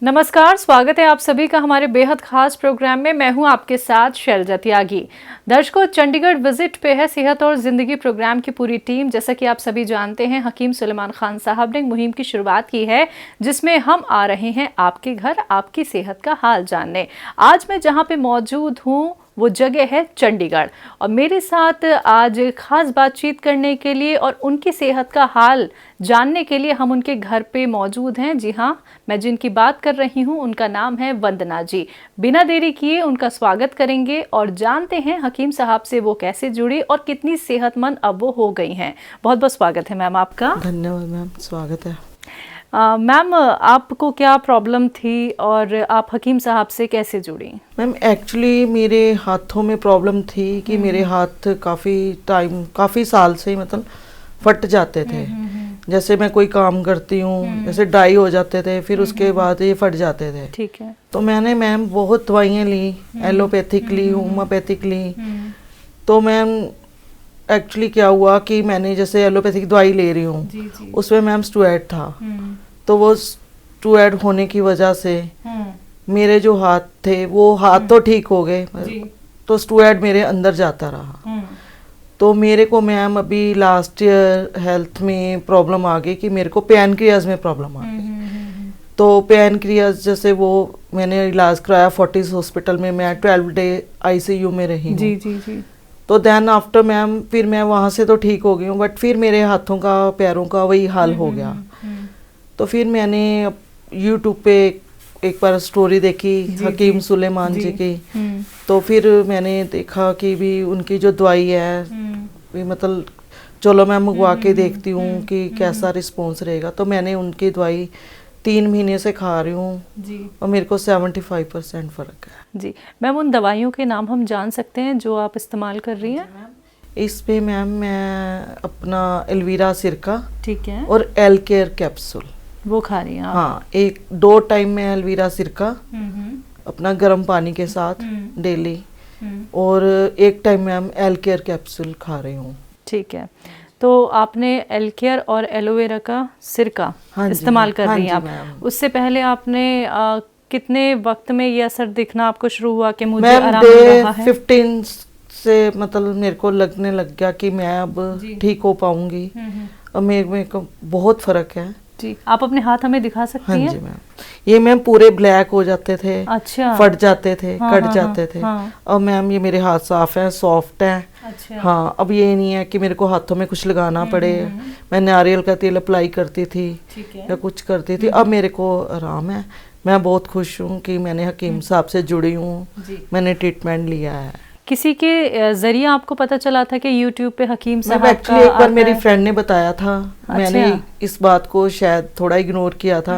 नमस्कार, स्वागत है आप सभी का हमारे बेहद खास प्रोग्राम में। मैं हूं आपके साथ शैलजा त्यागी। दर्शकों, चंडीगढ़ विजिट पे है सेहत और जिंदगी प्रोग्राम की पूरी टीम। जैसा कि आप सभी जानते हैं, हकीम सुलेमान खान साहब ने मुहिम की शुरुआत की है जिसमें हम आ रहे हैं आपके घर आपकी सेहत का हाल जानने। आज मैं जहां पे मौजूद हूं वो जगह है चंडीगढ़, और मेरे साथ आज खास बातचीत करने के लिए और उनकी सेहत का हाल जानने के लिए हम उनके घर पे मौजूद हैं। जी हाँ, मैं जिनकी बात कर रही हूं उनका नाम है वंदना जी। बिना देरी किए उनका स्वागत करेंगे और जानते हैं हकीम साहब से वो कैसे जुड़ी और कितनी सेहतमंद अब वो हो गई हैं। बहुत बहुत स्वागत है मैम आपका। धन्यवाद मैम, स्वागत है। मैम, आपको क्या प्रॉब्लम थी और आप हकीम साहब से कैसे जुड़ी? मैम एक्चुअली मेरे हाथों में प्रॉब्लम थी कि मेरे हाथ काफ़ी साल से मतलब फट जाते थे। जैसे मैं कोई काम करती हूँ जैसे ड्राई हो जाते थे, फिर उसके बाद ये फट जाते थे। ठीक है। तो मैंने मैम बहुत दवाइयाँ ली, एलोपैथिक ली, होम्योपैथिक ली। तो मैम एक्चुअली क्या हुआ कि मैंने जैसे एलोपैथिक दवाई ले रही हूँ, उसमें मैम स्टेरॉइड था। तो वो स्टेरॉइड होने की वजह से मेरे जो हाथ थे वो हाथ तो ठीक हो गए, तो स्टेरॉइड मेरे अंदर जाता रहा। तो मेरे को मैम अभी लास्ट ईयर हेल्थ में प्रॉब्लम आ गई कि मेरे को पैनक्रियाज में प्रॉब्लम आ गई। तो पैनक्रियाज जैसे वो मैंने इलाज कराया फोर्टिस हॉस्पिटल में, मैं 12 डे आईसीयू में रही हूँ। तो देन आफ्टर मैम फिर मैं वहाँ से तो ठीक हो गई हूँ, बट फिर मेरे हाथों का पैरों का वही हाल हो गया। तो फिर मैंने यूट्यूब पे एक बार स्टोरी देखी हकीम सुलेमान जी की। तो फिर मैंने देखा कि भी उनकी जो दवाई है भी मतलब चलो मैं मंगवा के देखती हूँ कि कैसा रिस्पॉन्स रहेगा। तो मैंने उनकी दवाई 3 महीने से खा रही हूँ और मेरे को 75% फ़र्क है। जी मैम, उन दवाइयों के नाम हम जान सकते हैं जो आप इस्तेमाल कर रही हैं? इस पे मैम मैं अपना एलोवेरा सिरका, ठीक है, और एल केयर कैप्सूल वो खा रही हैं आप? हाँ, 1-2 टाइम में एलोवेरा सिरका अपना गर्म पानी के साथ डेली, और 1 time ma'am L care capsule खा रही हूँ। ठीक है, तो आपने एल केयर और एलोवेरा का सिरका इस्तेमाल कर रही हैं आप। उससे पहले आपने कितने वक्त में ये असर दिखना आपको शुरू हुआ कि मुझे आराम मिल रहा है? 15 से मतलब मेरे को लगने लग गया कि मैं अब ठीक हो पाऊंगी, और मेरे को बहुत फर्क है। जी, आप अपने हाथ हमें दिखा सकती हैं? हाँ जी मैम, ये मैम पूरे ब्लैक हो जाते थे। अच्छा। फट जाते थे, कट जाते थे। हाँ। और मैम ये मेरे हाथ साफ हैं, सॉफ्ट हैं। अच्छा। हाँ, अब ये नहीं है कि मेरे को हाथों में कुछ लगाना पड़े। मैं नारियल का तेल अप्लाई करती थी या कुछ करती थी, अब मेरे को आराम है। मैं बहुत खुश हूँ कि मैंने हकीम साहब से जुड़ी हूँ, मैंने ट्रीटमेंट लिया है। किसी के जरिए आपको पता चला था कि यूट्यूब पे हकीम साहब का एक्चुअली एक बार मेरी फ्रेंड ने बताया था। अच्छा। मैंने इस बात को शायद थोड़ा इग्नोर किया था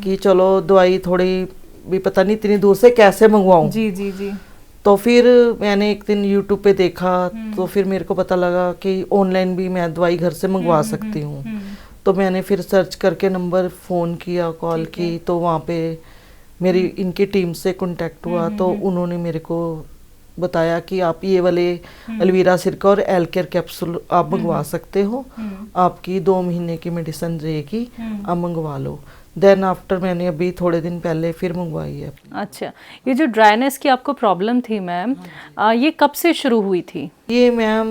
कि चलो दवाई थोड़ी भी पता नहीं इतनी दूर से कैसे मंगवाऊं। जी। तो फिर मैंने एक दिन यूट्यूब पे देखा, तो फिर मेरे को पता लगा कि ऑनलाइन भी मैं दवाई घर से मंगवा सकती हूँ। तो मैंने फिर सर्च करके नंबर फ़ोन किया, कॉल की, तो वहाँ पे मेरी इनकी टीम से कांटेक्ट हुआ। तो उन्होंने मेरे को बताया कि आप ये वाले एलोवेरा सिरका और एल केयर कैप्सूल आप मंगवा सकते हो, आपकी 2 महीने की मेडिसिन रहेगी, आप मंगवा लो। देन आफ्टर मैंने अभी थोड़े दिन पहले फिर मंगवाई है। अच्छा, ये जो ड्राइनेस की आपको प्रॉब्लम थी मैम, ये कब से शुरू हुई थी? ये मैम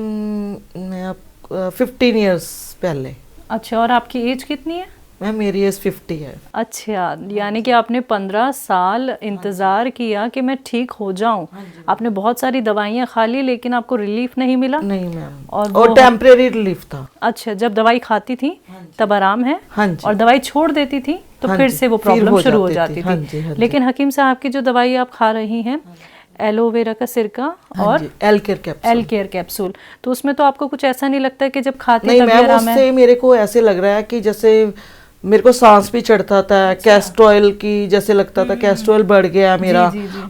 मैं 15 ईयर्स पहले। अच्छा, और आपकी एज कितनी है? मैम मेरी एज 50 है। अच्छा, यानी कि आपने 15 साल इंतज़ार किया कि मैं ठीक हो जाऊं। आपने बहुत सारी दवाइयाँ खा ली लेकिन आपको रिलीफ नहीं मिला? नहीं मैम, और टेम्परेरी रिलीफ था। अच्छा, जब दवाई खाती थी तब आराम है? हाँ जी। और दवाई छोड़ देती थी तो फिर से वो प्रॉब्लम शुरू हो जाती थी। लेकिन हकीम साहब की जो दवाई आप खा रही हैं, एलोवेरा का सिरका और एल केयर कैप्सूल, तो उसमें तो आपको कुछ ऐसा नहीं लगता कि जब खाते नहीं तभी मैम, आराम है? उससे मेरे को ऐसे लग रहा है कि जैसे मेरे को सांस भी चढ़ता था। कैस्ट्रॉयल की जैसे लगता था, कैस्ट्रॉयल बढ़ गया मेरा।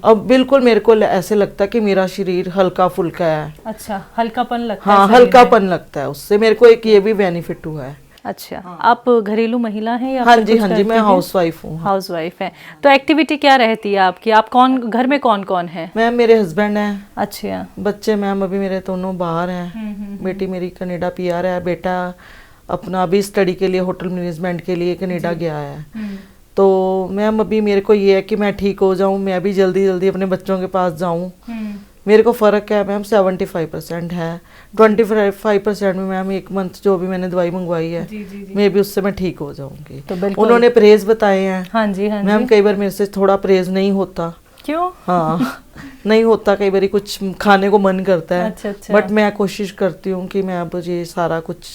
अब बिल्कुल मेरे को ऐसे लगता है कि मेरा शरीर हल्का फुल्का है। अच्छा, हल्कापन लगता है? हाँ, हल्कापन लगता है उससे। मेरे को एक ये भी बेनिफिट हुआ है। अच्छा, आप घरेलू महिला हैं या? हाँ जी, मैं हाउसवाइफ हूँ। हाउसवाइफ हैं, तो एक्टिविटी क्या रहती है आपकी? आप घर में कौन कौन है? मैम मेरे हस्बैंड हैं। अच्छा। बच्चे मैम अभी मेरे दोनों बाहर हैं। बेटी मेरी कनाडा PR है, बेटा अपना अभी स्टडी के लिए होटल मैनेजमेंट के लिए कनाडा गया है। तो मैम अभी मेरे को ये है कि मैं ठीक हो जाऊं, मैं भी जल्दी जल्दी अपने बच्चों के पास जाऊं। मेरे को फ़र्क है मैम 75% है। 25% में मैम 1 मंथ जो भी मैंने दवाई मंगवाई है, मैं भी उससे मैं ठीक हो जाऊंगी। तो उन्होंने परहेज बताए हैं। हाँ जी, हाँ मैम कई बार मेरे से थोड़ा परहेज नहीं होता। क्यों? हाँ नहीं होता, कई बार कुछ खाने को मन करता है। अच्छा। बट मैं कोशिश करती हूँ कि मैं अब ये सारा कुछ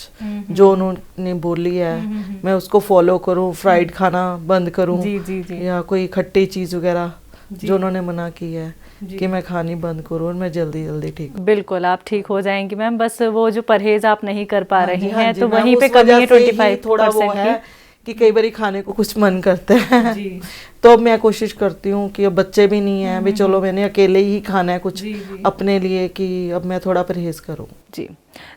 जो उन्होंने बोली है मैं उसको फॉलो करूँ, फ्राइड खाना बंद करूँ या कोई खट्टी चीज़ वगैरह जो उन्होंने मना की है कि मैं खानी बंद करूँ और मैं जल्दी जल्दी ठीक। बिल्कुल आप ठीक हो जाएंगी मैम, बस वो जो परहेज आप नहीं कर पा रही हैं तो मैम, वहीं पे उस कमी वजह है से ही 25% थोड़ा वो है कि कई बार खाने को कुछ मन करता है। तो अब मैं कोशिश करती हूँ कि अब बच्चे भी नहीं है भी, चलो मैंने अकेले ही खाना है कुछ अपने लिए, कि अब मैं थोड़ा परहेज करूँ। जी,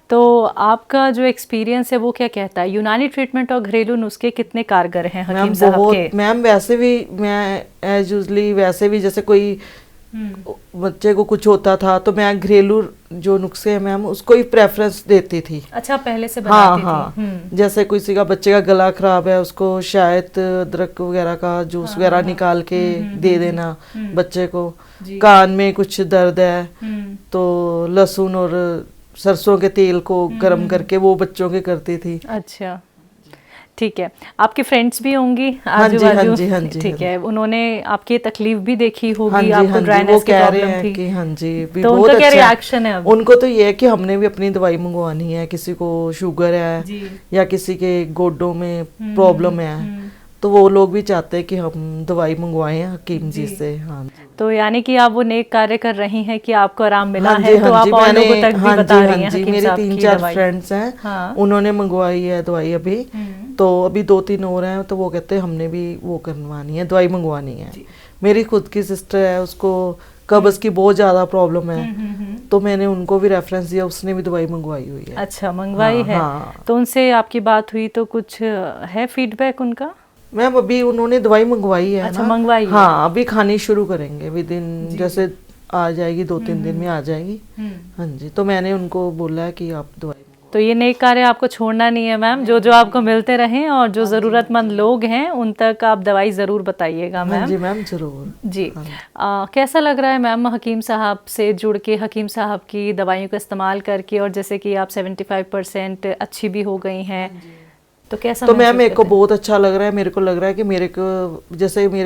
तो आपका जो एक्सपीरियंस है वो क्या कहता है, यूनानी ट्रीटमेंट और घरेलू नुस्खे कितने कारगर हैं हकीम साहब के? मैम वैसे भी मैं एज यूजली वैसे भी जैसे कोई बच्चे को कुछ होता था तो मैं घरेलू जो नुस्खे हैं मैम उसको ही प्रेफरेंस देती थी। अच्छा, पहले से बनाती थी। जैसे किसी का बच्चे का गला खराब है उसको शायद अदरक वगैरह का जूस वगैरह निकाल के दे देना बच्चे को। कान में कुछ दर्द है तो लहसुन और सरसों के तेल को गर्म करके वो बच्चों के करती थी। अच्छा, ठीक है। आपके फ्रेंड्स भी होंगी आजू बाजू? हाँ जी, ठीक है। उन्होंने आपकी तकलीफ भी देखी होगी। हाँ जी, आपको ड्राइनेस की प्रॉब्लम थी कि हाँ जी भी तो बहुत उनका क्या अच्छा रिएक्शन है अब? उनको तो ये है कि हमने भी अपनी दवाई मंगवानी है, किसी को शुगर है या किसी के गोडों में प्रॉब्लम है तो वो लोग भी चाहते हैं कि हम दवाई मंगवाएं हकीम जी से। हाँ, तो यानी कि आप वो नेक कार्य कर रही हैं कि आपको आराम मिला है तो आप और लोगों तक भी बता रही हैं हकीम साहब की मेरे 3-4 फ्रेंड्स हैं, उन्होंने मंगवाई है दवाई अभी, तो अभी 2-3 और हैं तो वो कहते हैं हमने भी वो करवानी है, दवाई मंगवानी है। मेरी खुद की सिस्टर है, उसको कब्ज की बहुत ज्यादा प्रॉब्लम है तो मैंने उनको भी रेफरेंस दिया, उसने भी दवाई मंगवाई हुई है। अच्छा, मंगवाई है। तो उनसे आपकी बात हुई तो कुछ है फीडबैक उनका? मैम अभी उन्होंने दवाई मंगवाई है। अच्छा, मंगवाई है। हाँ, अभी खानी शुरू करेंगे विद इन, जैसे आ जाएगी 2-3 दिन में आ जाएगी। हाँ जी, तो मैंने उनको बोला है कि आप दवाई। तो ये नेक कार्य आपको छोड़ना नहीं है मैम, जो जो आपको मिलते रहें और जो ज़रूरतमंद लोग हैं उन तक आप दवाई ज़रूर बताइएगा मैम। जी मैम ज़रूर जी। कैसा लग रहा है मैम हकीम साहब से जुड़ के, हकीम साहब की दवाइयों का इस्तेमाल करके, और जैसे कि आप 75% अच्छी भी हो गई हैं तो कैसा? तो मैम मेरे को बहुत अच्छा लग रहा है। मेरे को लग रहा है कि मेरे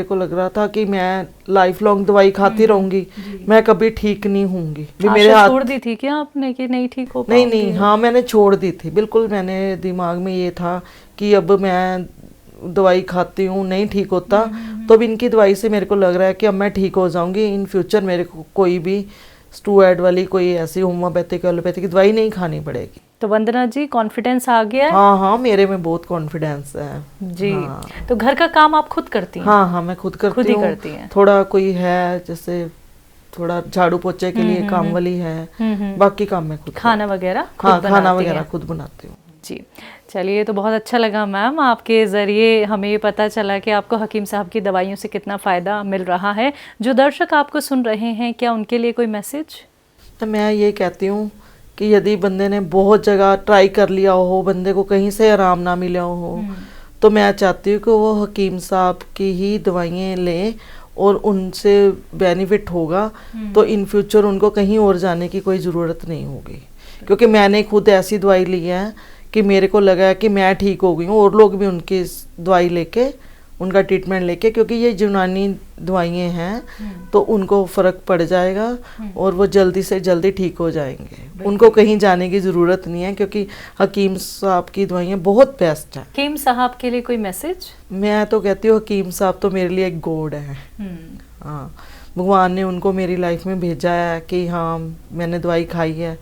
को लग रहा था कि मैं लाइफ लॉन्ग दवाई खाती रहूंगी, मैं कभी ठीक नहीं होंगी। मेरे हाथ छोड़ दी थी क्या आपने कि नहीं ठीक हो पाऊंगी? नहीं, हाँ मैंने छोड़ दी थी बिल्कुल। मैंने दिमाग में ये था कि अब मैं दवाई खाती हूँ नहीं ठीक होता तो अब इनकी दवाई से मेरे को लग रहा है कि अब मैं ठीक हो जाऊंगी। इन फ्यूचर मेरे को कोई भी स्टेरॉइड वाली कोई ऐसी होम्योपैथिक एलोपैथिक दवाई नहीं खानी पड़ेगी। तो वंदना जी कॉन्फिडेंस आ गया है? हाँ, मेरे में बहुत कॉन्फिडेंस है जी। तो घर का काम आप खुद करती हैं? हाँ, मैं खुद करती हूँ। थोड़ा कोई है जैसे थोड़ा झाड़ू पोछे के लिए काम वाली है, बाकी काम मैं खुद। खाना वगैरह? हाँ, खाना वगैरह खुद बनाती हूँ। जी, चलिए तो बहुत अच्छा लगा मैम, आपके ज़रिए हमें ये पता चला कि आपको हकीम साहब की दवाइयों से कितना फ़ायदा मिल रहा है। जो दर्शक आपको सुन रहे हैं, क्या उनके लिए कोई मैसेज? तो मैं ये कहती हूँ कि यदि बंदे ने बहुत जगह ट्राई कर लिया हो, बंदे को कहीं से आराम ना मिला हो, तो मैं चाहती हूँ कि वो हकीम साहब की ही दवाइयाँ लें और उनसे बेनिफिट होगा तो इन फ्यूचर उनको कहीं और जाने की कोई ज़रूरत नहीं होगी। क्योंकि मैंने खुद ऐसी दवाई ली है कि मेरे को लगा कि मैं ठीक हो गई हूँ और लोग भी उनकी दवाई लेके, उनका ट्रीटमेंट लेके, क्योंकि ये यूनानी दवाइयाँ हैं तो उनको फ़र्क पड़ जाएगा और वो जल्दी से जल्दी ठीक हो जाएंगे। उनको कहीं जाने की ज़रूरत नहीं है क्योंकि हकीम साहब की दवाइयाँ बहुत बेस्ट हैं। हकीम साहब के लिए कोई मैसेज? मैं तो कहती हूँ हकीम साहब तो मेरे लिए एक गॉड है। हाँ, भगवान ने उनको मेरी लाइफ में भेजा है कि हाँ मैंने दवाई खाई है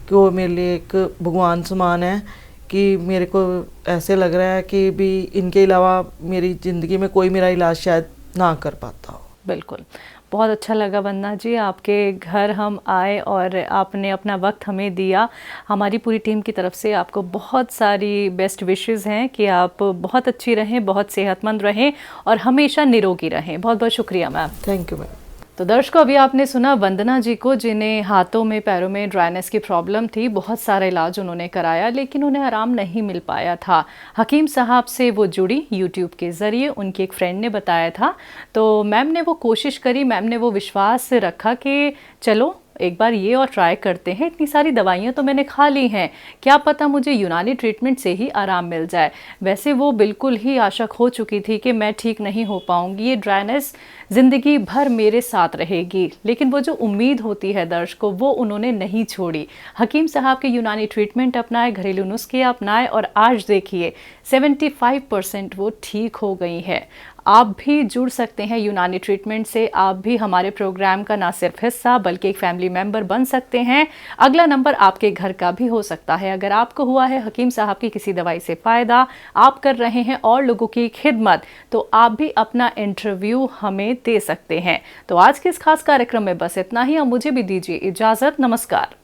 कि वो मेरे लिए एक भगवान समान है कि मेरे को ऐसे लग रहा है कि भी इनके अलावा मेरी ज़िंदगी में कोई मेरा इलाज शायद ना कर पाता हो। बिल्कुल, बहुत अच्छा लगा वंदना जी, आपके घर हम आए और आपने अपना वक्त हमें दिया। हमारी पूरी टीम की तरफ से आपको बहुत सारी बेस्ट विशेस हैं कि आप बहुत अच्छी रहें, बहुत सेहतमंद रहें और हमेशा निरोगी रहें। बहुत बहुत शुक्रिया मैम। Thank you ma'am. तो दर्शकों, अभी आपने सुना वंदना जी को, जिन्हें हाथों में पैरों में ड्राइनेस की प्रॉब्लम थी। बहुत सारा इलाज उन्होंने कराया लेकिन उन्हें आराम नहीं मिल पाया था। हकीम साहब से वो जुड़ी यूट्यूब के ज़रिए, उनकी एक फ्रेंड ने बताया था। तो मैम ने वो कोशिश करी, मैम ने वो विश्वास रखा कि चलो एक बार ये और ट्राई करते हैं। इतनी सारी दवाइयाँ तो मैंने खा ली हैं, क्या पता मुझे यूनानी ट्रीटमेंट से ही आराम मिल जाए। वैसे वो बिल्कुल ही आशा खो चुकी थी कि मैं ठीक नहीं हो पाऊंगी, ये ड्राइनेस ज़िंदगी भर मेरे साथ रहेगी। लेकिन वो जो उम्मीद होती है दर्शकों, वो उन्होंने नहीं छोड़ी। हकीम साहब के यूनानी ट्रीटमेंट अपनाए, घरेलू नुस्खे अपनाए और आज देखिए 75% वो ठीक हो गई है। आप भी जुड़ सकते हैं यूनानी ट्रीटमेंट से। आप भी हमारे प्रोग्राम का ना सिर्फ हिस्सा बल्कि एक फैमिली मेंबर बन सकते हैं। अगला नंबर आपके घर का भी हो सकता है। अगर आपको हुआ है हकीम साहब की किसी दवाई से फ़ायदा, आप कर रहे हैं और लोगों की खिदमत, तो आप भी अपना इंटरव्यू हमें दे सकते हैं। तो आज के इस खास कार्यक्रम में बस इतना ही। अब मुझे भी दीजिए इजाज़त। नमस्कार।